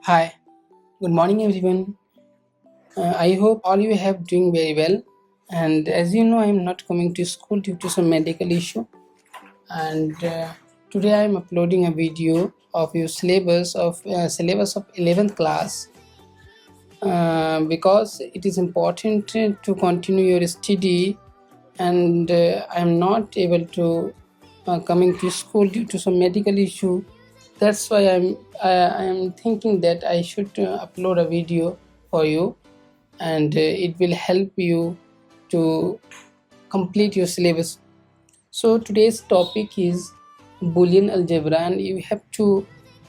Hi, good morning everyone. I hope all you have doing very well. And as you know, I am not coming to school due to some medical issue. And today I am uploading a video of your syllabus of 11th class because it is important to continue your study. And I am not able to coming to school due to some medical issue. That's why I am thinking that I should upload a video for you, and it will help you to complete your syllabus. So today's topic is Boolean algebra, and you have to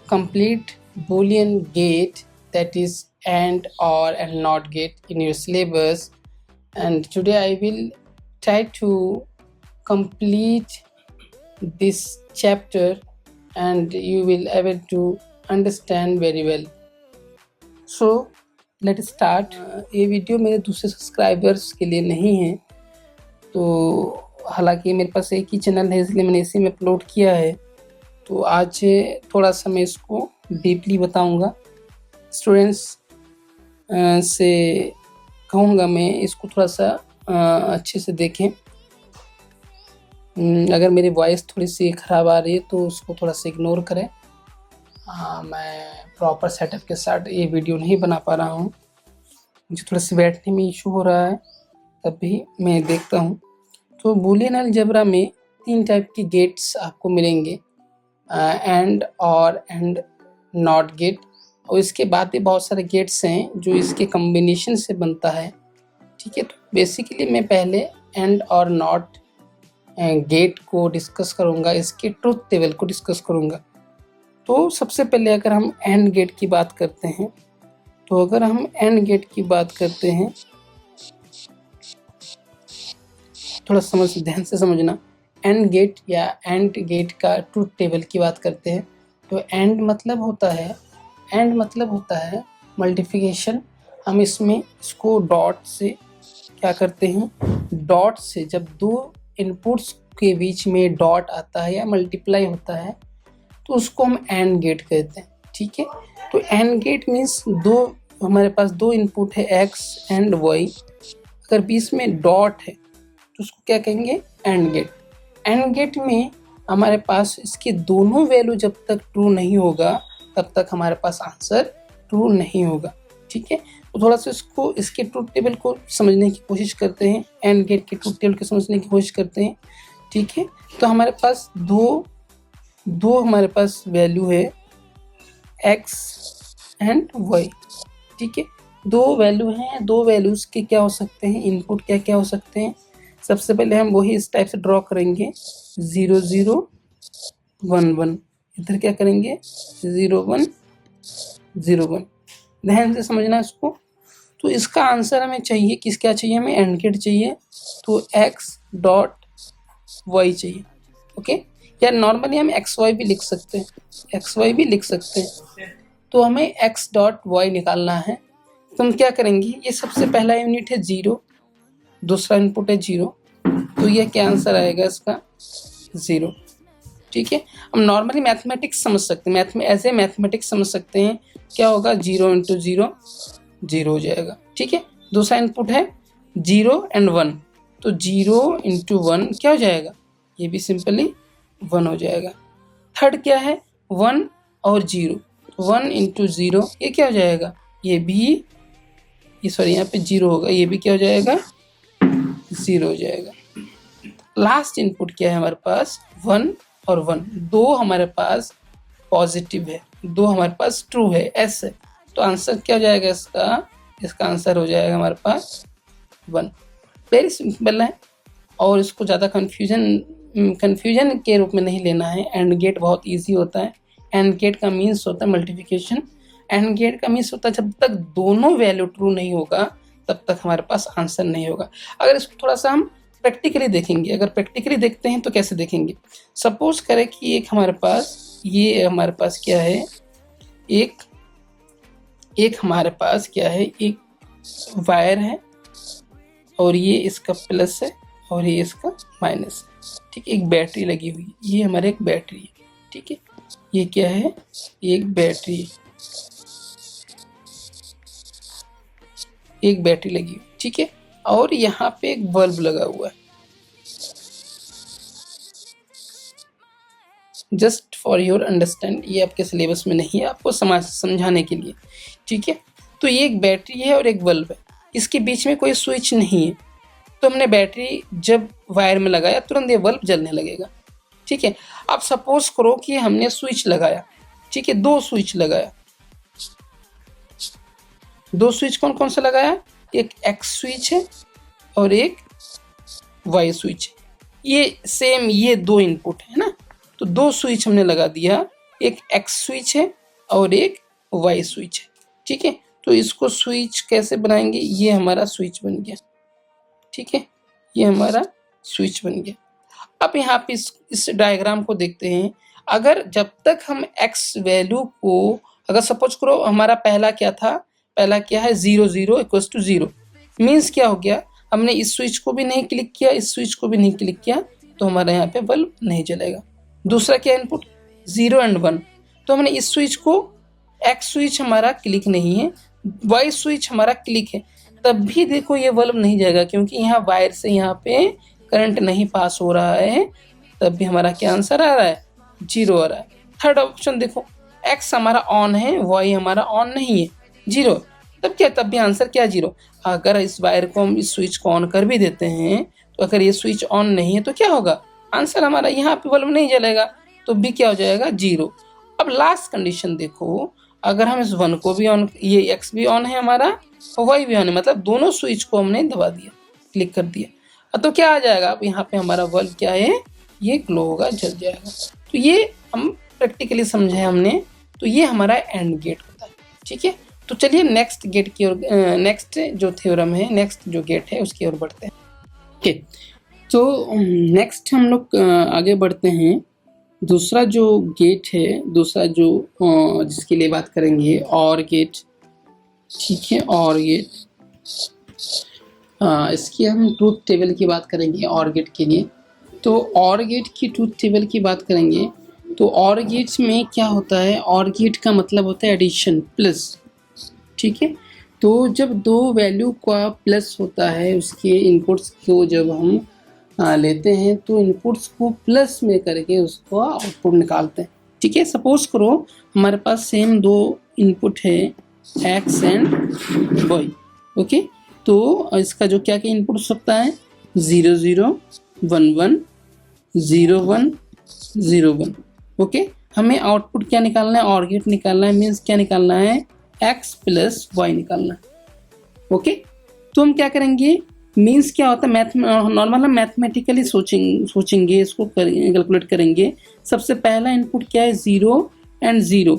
complete Boolean gate, that is AND, OR and NOT gate in your syllabus. And today I will try to complete this chapter and you will able to understand very well. So let start. ये video मेरे दूसरे subscribers के लिए नहीं है, तो हालांकि मेरे पास एक ही चैनल है इसलिए मैंने इसी में अपलोड किया है। तो आज थोड़ा सा मैं इसको डीपली बताऊंगा। स्टूडेंट्स से कहूँगा मैं इसको थोड़ा सा अच्छे से देखें। अगर मेरी वॉइस थोड़ी सी ख़राब आ रही है तो उसको थोड़ा सा इग्नोर करें। मैं प्रॉपर सेटअप के साथ ये वीडियो नहीं बना पा रहा हूँ, मुझे थोड़ा सा बैठने में इशू हो रहा है, तब भी मैं देखता हूँ। तो बूलियन अलजेब्रा में 3 टाइप के गेट्स आपको मिलेंगे, एंड, और एंड नॉट गेट, और इसके बाद भी बहुत सारे गेट्स हैं जो इसके कम्बिनेशन से बनता है। ठीक है, तो बेसिकली मैं पहले एंड और नॉट गेट को डिस्कस करूँगा, इसके ट्रुथ टेबल को डिस्कस करूँगा। तो सबसे पहले अगर हम एंड गेट की बात करते हैं, तो अगर हम एंड गेट की बात करते हैं, थोड़ा ध्यान से समझना। एंड गेट या एंड गेट का ट्रुथ टेबल की बात करते हैं, तो एंड मतलब होता है मल्टीप्लिकेशन। हम इसको डॉट से क्या करते हैं, डॉट से जब 2 इनपुट्स के बीच में डॉट आता है या मल्टीप्लाई होता है तो उसको हम एंड गेट कहते हैं। ठीक है, तो एंड गेट मीन्स हमारे पास 2 इनपुट है x एंड y, अगर बीच में डॉट है तो उसको क्या कहेंगे, एंड गेट। एंड गेट में हमारे पास इसके दोनों वैल्यू जब तक ट्रू नहीं होगा तब तक हमारे पास आंसर ट्रू नहीं होगा। ठीक है, तो थोड़ा सा इसके ट्रूथ टेबल को समझने की कोशिश करते हैं, एंड गेट के ट्रूथ टेबल को समझने की कोशिश करते हैं। ठीक है, तो हमारे पास दो हमारे पास वैल्यू है x एंड y। ठीक है, 2 वैल्यू हैं, 2 वैल्यूज के क्या हो सकते हैं, इनपुट क्या क्या हो सकते हैं। सबसे पहले हम वही इस टाइप से ड्रॉ करेंगे, 0 0 1 1, इधर क्या करेंगे 0 1 0 1। ध्यान से समझना इसको। तो इसका आंसर हमें चाहिए, क्या चाहिए हमें, एंड गेट चाहिए, तो x डॉट y चाहिए। ओके, या नॉर्मली हम xy भी लिख सकते हैं, तो हमें x डॉट y निकालना है। तो हम क्या करेंगे, ये सबसे पहला यूनिट है 0, दूसरा इनपुट है 0, तो ये क्या आंसर आएगा इसका 0। ठीक है, हम नॉर्मली मैथमेटिक्स समझ सकते हैं, ऐसे मैथमेटिक्स समझ सकते हैं, क्या होगा 0 इंटू 0 0 हो जाएगा। ठीक है, दूसरा इनपुट है 0 एंड 1, तो 0 इंटू 1 क्या हो जाएगा, ये भी सिंपली 1 हो जाएगा। थर्ड क्या है 1 और 0, 1 इंटू 0 ये क्या हो जाएगा, यहाँ पे 0 होगा, ये भी क्या हो जाएगा 0 हो जाएगा। लास्ट इनपुट क्या है हमारे पास, 1 और 1, 2 हमारे पास पॉजिटिव है, 2 हमारे पास ट्रू है, एस है, तो आंसर क्या हो जाएगा इसका आंसर हो जाएगा हमारे पास 1। वेरी सिंपल है, और इसको ज़्यादा कन्फ्यूजन के रूप में नहीं लेना है। एंड गेट बहुत इजी होता है। एंड गेट का मीन्स होता है मल्टीप्लिकेशन। एंड गेट का मीन्स होता है जब तक दोनों वैल्यू ट्रू नहीं होगा तब तक हमारे पास आंसर नहीं होगा। अगर इसको थोड़ा सा हम प्रैक्टिकली देखेंगे, अगर प्रैक्टिकली देखते हैं तो कैसे देखेंगे, सपोज करें कि एक हमारे पास क्या है, एक हमारे पास क्या है, एक वायर है और ये इसका प्लस है और ये इसका माइनस है। ठीक है, एक बैटरी लगी हुई है, ये हमारे एक बैटरी है। ठीक है, ये क्या है, एक बैटरी है। एक बैटरी लगी हुई, ठीक है, और यहाँ पे एक बल्ब लगा हुआ है। जस्ट फॉर योर अंडरस्टैंड, ये आपके सिलेबस में नहीं है, आपको समझाने के लिए, ठीक है। तो ये एक बैटरी है और एक बल्ब है, इसके बीच में कोई स्विच नहीं है। तो हमने बैटरी जब वायर में लगाया तुरंत ये बल्ब जलने लगेगा, ठीक है। अब सपोज करो कि हमने स्विच लगाया, ठीक है, 2 स्विच लगाया। 2 स्विच कौन कौन सा लगाया? एक एक्स स्विच है और एक वाई स्विच है। ये सेम, ये 2 इनपुट है ना, तो 2 स्विच हमने लगा दिया, एक एक्स स्विच है और एक वाई स्विच है, ठीक है। तो इसको स्विच कैसे बनाएंगे? ये हमारा स्विच बन गया, ठीक है, ये हमारा स्विच बन गया। अब यहाँ पे इस डायग्राम को देखते हैं। अगर जब तक हम x वैल्यू को, अगर सपोज करो हमारा पहला क्या था, पहला क्या है 0 0 इक्वल्स टू 0, मीन्स क्या हो गया, हमने इस स्विच को भी नहीं क्लिक किया, इस स्विच को भी नहीं क्लिक किया, तो हमारा यहाँ पे बल्ब नहीं जलेगा। दूसरा क्या इनपुट 0 एंड 1, तो हमने इस स्विच को, एक्स स्विच हमारा क्लिक नहीं है, वाई स्विच हमारा क्लिक है, तब भी देखो ये बल्ब नहीं जाएगा, क्योंकि यहाँ वायर से यहाँ पे करंट नहीं पास हो रहा है, तब भी हमारा क्या आंसर आ रहा है? 0 आ रहा है। थर्ड ऑप्शन देखो, एक्स हमारा ऑन है, वाई हमारा ऑन नहीं है, 0, तब क्या, तब भी आंसर क्या 0। अगर इस वायर को हम इस स्विच को ऑन कर भी देते हैं, तो अगर ये स्विच ऑन नहीं है तो क्या होगा? आंसर हमारा यहाँ पे बल्ब नहीं जलेगा, तो भी क्या हो जाएगा? 0। अब लास्ट कंडीशन देखो, अगर हम इस 1 को भी ऑन, ये एक्स भी ऑन है हमारा और वाई भी ऑन है, मतलब दोनों स्विच को हमने दबा दिया, क्लिक कर दिया, तो क्या आ जाएगा? अब यहाँ पे हमारा बल्ब क्या है? ये ग्लो होगा, जल जाएगा। तो ये हम प्रैक्टिकली समझे हमने, तो ये हमारा एंड गेट होता है, ठीक है। तो चलिए नेक्स्ट गेट की ओर, नेक्स्ट जो थ्योरम है, नेक्स्ट जो गेट है उसकी ओर बढ़ते हैं, ठीक। तो नेक्स्ट हम लोग आगे बढ़ते हैं। दूसरा जो गेट है, दूसरा जो जिसके लिए बात करेंगे, और गेट, ठीक है, और गेट, इसकी हम ट्रूथ टेबल की बात करेंगे और गेट के लिए। तो और गेट की ट्रूथ टेबल की बात करेंगे, तो और गेट्स में क्या होता है? और गेट का मतलब होता है एडिशन, प्लस, ठीक है। तो जब 2 वैल्यू का प्लस होता है, उसके इनपुट्स को जब हम लेते हैं, तो इनपुट्स को प्लस में करके उसको आउटपुट निकालते हैं, ठीक है। सपोज करो हमारे पास सेम 2 इनपुट है, एक्स एंड वाई, ओके। तो इसका जो क्या क्या इनपुट हो सकता है? 0 0 1 1 0 1 0 1, ओके। हमें आउटपुट क्या निकालना है? और गेट निकालना है, मीन्स क्या निकालना है? x प्लस वाई निकालना है, ओके। तो हम क्या करेंगे, मीन्स क्या होता है, मैथ नॉर्मल हम मैथमेटिकली सोचेंगे, इसको कैलकुलेट करेंगे। सबसे पहला इनपुट क्या है? 0 एंड 0,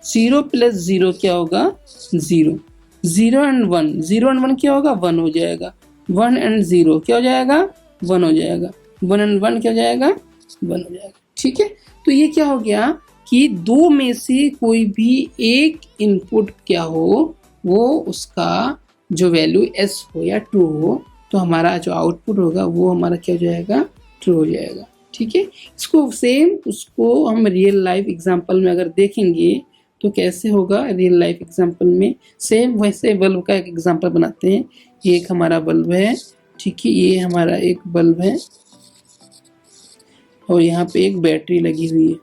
0 प्लस 0 क्या होगा? 0, 0 एंड 1, 0 एंड 1 क्या होगा? 1 हो जाएगा, 1 एंड 0 क्या हो जाएगा? 1 हो जाएगा, 1 एंड 1 क्या हो जाएगा? 1 हो जाएगा, ठीक है। तो ये क्या हो गया कि 2 में से कोई भी एक इनपुट क्या हो, वो उसका जो वैल्यू s हो या ट्रू हो, तो हमारा जो आउटपुट होगा वो हमारा क्या हो जाएगा? ट्रू हो जाएगा, ठीक है। इसको सेम उसको हम रियल लाइफ एग्जांपल में अगर देखेंगे तो कैसे होगा? रियल लाइफ एग्जांपल में सेम वैसे बल्ब का एक एग्जांपल बनाते हैं। ये एक हमारा बल्ब है, ठीक है, ये हमारा एक बल्ब है और यहाँ पे एक बैटरी लगी हुई है,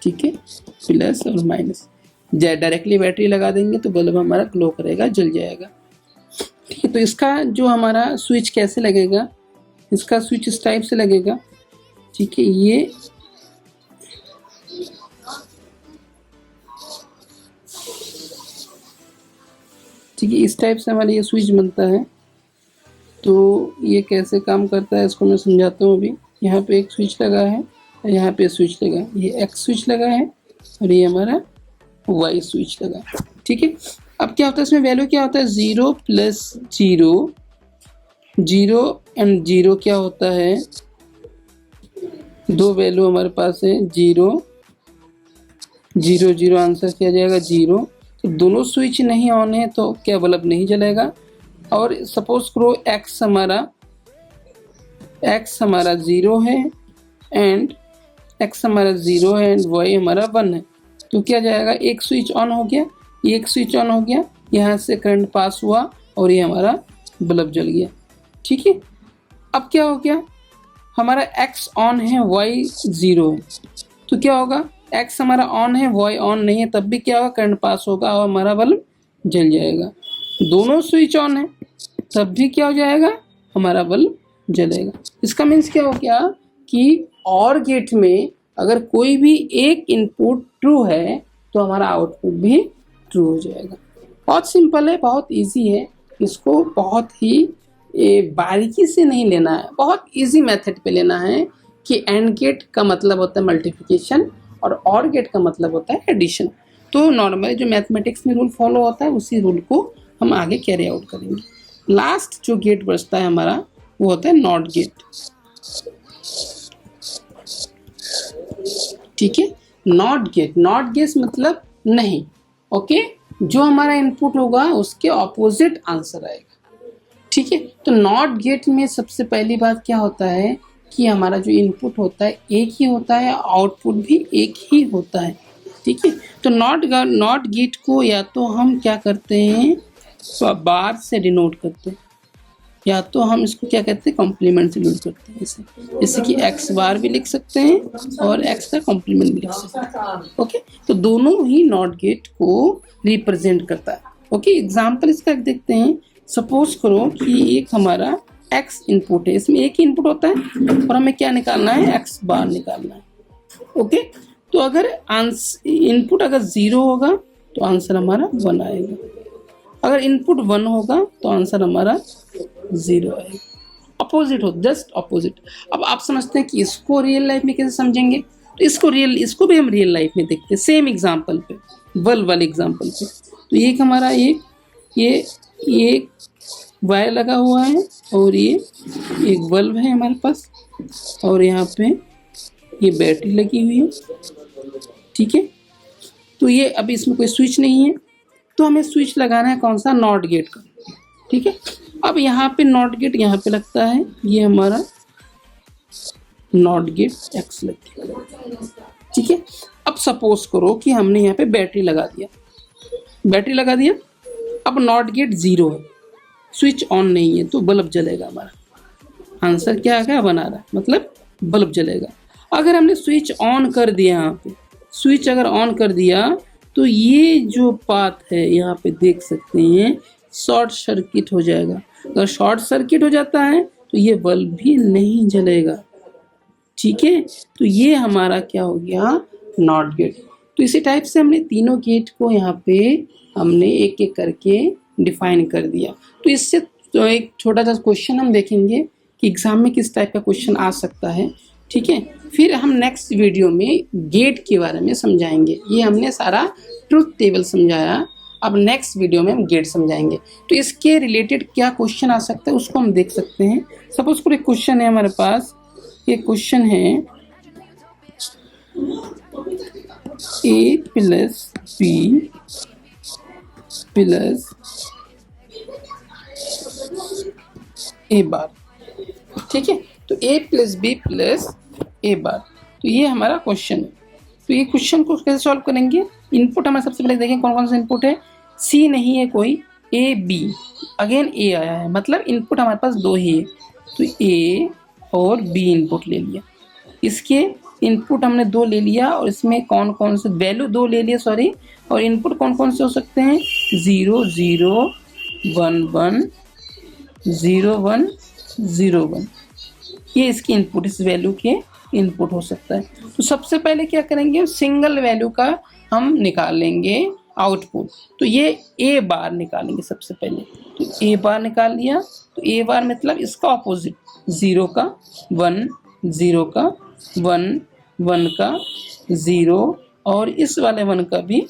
ठीक है, प्लस और माइनस। डायरेक्टली बैटरी लगा देंगे तो बल्ब हमारा ग्लो करेगा, जल जाएगा, ठीक है। तो इसका जो हमारा स्विच कैसे लगेगा? इसका स्विच इस टाइप से लगेगा, ठीक है, ये ठीक है, इस टाइप से हमारा ये स्विच बनता है। तो ये कैसे काम करता है इसको मैं समझाता हूँ अभी। यहाँ पे एक स्विच लगा है और यहाँ पे स्विच लगा है, ये एक्स स्विच लगा है और ये हमारा वाई स्विच लगा है, ठीक है। अब क्या होता है इसमें? वैल्यू क्या होता है? 0 प्लस 0, 0 एंड 0 क्या होता है? 2 वैल्यू हमारे पास है, 0 0 0, आंसर क्या जाएगा? 0। तो दोनों स्विच नहीं ऑन है तो क्या बल्ब नहीं जलेगा। और सपोज करो x हमारा 0 है एंड x हमारा 0 है एंड y हमारा 1 है, तो क्या जाएगा? एक स्विच ऑन हो गया, एक स्विच ऑन हो गया, यहाँ से करंट पास हुआ और ये हमारा बल्ब जल गया। ठीक है, अब क्या हो गया, हमारा x ऑन है, y 0 है, तो क्या होगा, x हमारा ऑन है, y ऑन नहीं है, तब भी क्या होगा, करंट पास होगा और हमारा बल्ब जल जाएगा। दोनों स्विच ऑन है तब भी क्या हो जाएगा, हमारा बल्ब जलेगा। इसका मीन्स क्या हो गया कि और गेट में अगर कोई भी एक इनपुट ट्रू है तो हमारा आउटपुट भी ट्रू हो जाएगा। बहुत सिंपल है, बहुत इजी है, इसको बहुत ही बारीकी से नहीं लेना है, बहुत इजी मेथड पे लेना है कि एंड गेट का मतलब होता है मल्टीप्लिकेशन और गेट का मतलब होता है एडिशन। तो नॉर्मली जो मैथमेटिक्स में रूल फॉलो होता है उसी रूल को हम आगे कैरी आउट करेंगे। लास्ट जो गेट बचता है हमारा वो होता है नॉट गेट। ठीक है, नॉट गेट, नॉट गेट मतलब नहीं, ओके, जो हमारा इनपुट होगा उसके ऑपोजिट आंसर आएगा। ठीक है, तो नॉट गेट में सबसे पहली बात क्या होता है कि हमारा जो इनपुट होता है एक ही होता है, आउटपुट भी एक ही होता है। ठीक है, तो नॉट गेट को या तो हम क्या करते हैं, बार से डिनोट करते हैं, या तो हम इसको क्या कहते हैं, कॉम्प्लीमेंट से डिनोट करते हैं, जैसे कि एक्स बार भी लिख सकते हैं और एक्स का कॉम्प्लीमेंट भी लिख सकते हैं। ओके, तो दोनों ही नॉट गेट को रिप्रेजेंट करता है। ओके, एग्जाम्पल इसका देखते हैं। सपोज करो कि एक हमारा एक्स इनपुट है, इसमें एक ही इनपुट होता है और हमें क्या निकालना है, एक्स बार निकालना है। ओके, तो अगर इनपुट अगर 0 होगा तो आंसर हमारा 1 आएगा, अगर इनपुट 1 होगा तो आंसर हमारा 0 आएगा। अपोजिट हो, जस्ट अपोजिट। अब आप समझते हैं कि इसको रियल लाइफ में कैसे समझेंगे, तो इसको भी हम रियल लाइफ में देखते हैं, सेम एग्जाम्पल पे, बल्ब वाले एग्जाम्पल पे। तो एक हमारा ये वायर लगा हुआ है और ये एक बल्ब है हमारे पास और यहाँ पे ये बैटरी लगी हुई है। ठीक है, तो ये अभी इसमें कोई स्विच नहीं है, तो हमें स्विच लगाना है कौन सा, नॉट गेट का। ठीक है, अब यहाँ पे नॉट गेट यहाँ पे लगता है, ये हमारा नॉट गेट एक्स लग गया। ठीक है, अब सपोज करो कि हमने यहाँ पे बैटरी लगा दिया, अब नॉट गेट 0 है, स्विच ऑन नहीं है, तो बल्ब जलेगा। हमारा आंसर क्या आ गया, बना रहा है, मतलब बल्ब जलेगा। अगर हमने स्विच ऑन कर दिया, यहाँ पे स्विच अगर ऑन कर दिया तो ये जो पाथ है यहाँ पे देख सकते हैं शॉर्ट सर्किट हो जाएगा। अगर शॉर्ट सर्किट हो जाता है तो ये बल्ब भी नहीं जलेगा। ठीक है, तो ये हमारा क्या हो गया, नॉट गेट। तो इसी टाइप से हमने तीनों गेट को यहाँ पे हमने एक एक करके डिफाइन कर दिया। तो इससे तो एक छोटा सा क्वेश्चन हम देखेंगे कि एग्जाम में किस टाइप का क्वेश्चन आ सकता है। ठीक है, फिर हम नेक्स्ट वीडियो में गेट के बारे में समझाएंगे। ये हमने सारा ट्रुथ टेबल समझाया, अब नेक्स्ट वीडियो में हम गेट समझाएंगे। तो इसके रिलेटेड क्या क्वेश्चन आ सकता है उसको हम देख सकते हैं। सपोज कोई क्वेश्चन है हमारे पास, ये क्वेश्चन है a plus b plus a बार। ठीक है, तो a plus b plus a बार, तो ये हमारा क्वेश्चन है। तो ये क्वेश्चन को कैसे सॉल्व करेंगे, इनपुट हमें सबसे पहले देखें कौन कौन सा इनपुट है। c नहीं है कोई, a b, अगेन a आया है, मतलब इनपुट हमारे पास 2 ही है, तो a और b इनपुट ले लिया। इसके इनपुट हमने 2 ले लिया और इसमें कौन कौन से वैल्यू 2 ले लिया, सॉरी, और इनपुट कौन कौन से हो सकते हैं, 0 0 1 1 0 1 0 1, ये इसकी इनपुट, इस वैल्यू के इनपुट हो सकता है। तो सबसे पहले क्या करेंगे, सिंगल वैल्यू का हम निकाल लेंगे आउटपुट। तो ये a बार निकालेंगे सबसे पहले, तो a बार निकाल लिया, तो a बार मतलब इसका ऑपोजिट, 0 का 1 0 का 1 1 का 0 और इस वाले 1 का भी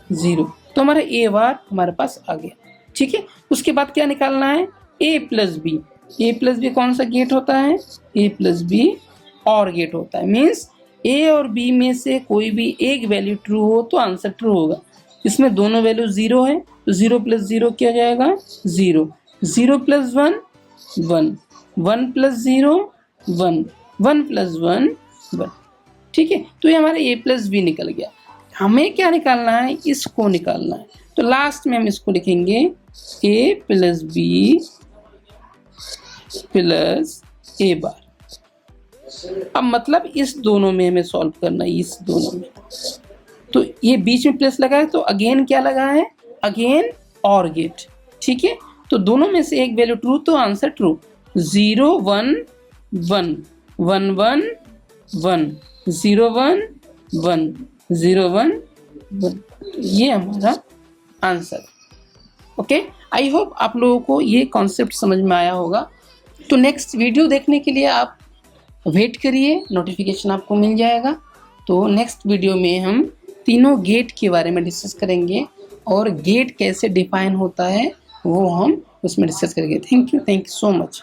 0, तो हमारा a बार हमारे पास आ गया। ठीक है, उसके बाद क्या निकालना है, a प्लस b कौन सा गेट होता है, a प्लस b और गेट होता है, मीन्स a और b में से कोई भी एक वैल्यू ट्रू हो तो आंसर ट्रू होगा। इसमें दोनों वैल्यू 0 है, तो 0 प्लस 0 क्या जाएगा, 0 0 प्लस 1 1 1 प्लस 0 1 1 प्लस 1 1। ठीक है, तो ये हमारा a प्लस b निकल गया। हमें क्या निकालना है, इसको निकालना है। तो लास्ट में हम इसको लिखेंगे a प्लस बी प्लस ए बार। अब मतलब इस दोनों में हमें सॉल्व करना है, इस दोनों में। तो ये बीच में प्लस लगा है तो अगेन क्या लगा है, अगेन और गेट, ठीक है। तो दोनों में से एक वैल्यू ट्रू तो आंसर ट्रू। 0 1 1 1 1 1 0 1 1 0 1 1, ये हमारा आंसर। ओके, आई होप आप लोगों को ये कॉन्सेप्ट समझ में आया होगा। तो नेक्स्ट वीडियो देखने के लिए आप वेट करिए, नोटिफिकेशन आपको मिल जाएगा। तो नेक्स्ट वीडियो में हम तीनों गेट के बारे में डिस्कस करेंगे और गेट कैसे डिफाइन होता है वो हम उसमें डिस्कस करेंगे। Thank you so much.